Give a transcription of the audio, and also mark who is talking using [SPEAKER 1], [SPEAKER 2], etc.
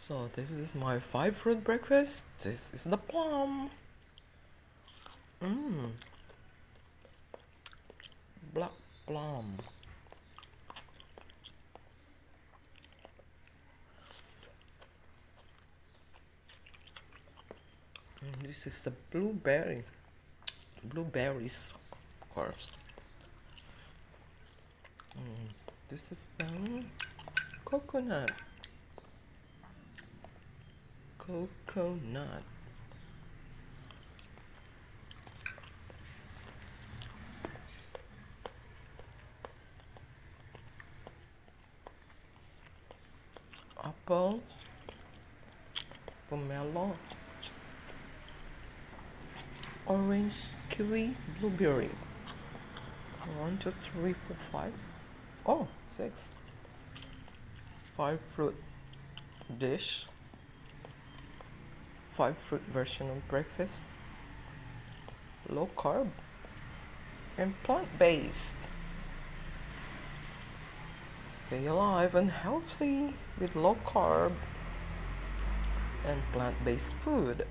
[SPEAKER 1] So this is my 5 fruit breakfast. This is the plum. Black plum. This is the blueberry. Blueberries, of course. This is the coconut. Coconut. Apples. Pomelo. Orange, kiwi, blueberry. 1, 2, 3, 4, 5. Oh, 6. 5 fruit dish. 5 fruit version of breakfast. Low carb and plant-based. Stay alive and healthy with low carb and plant-based food.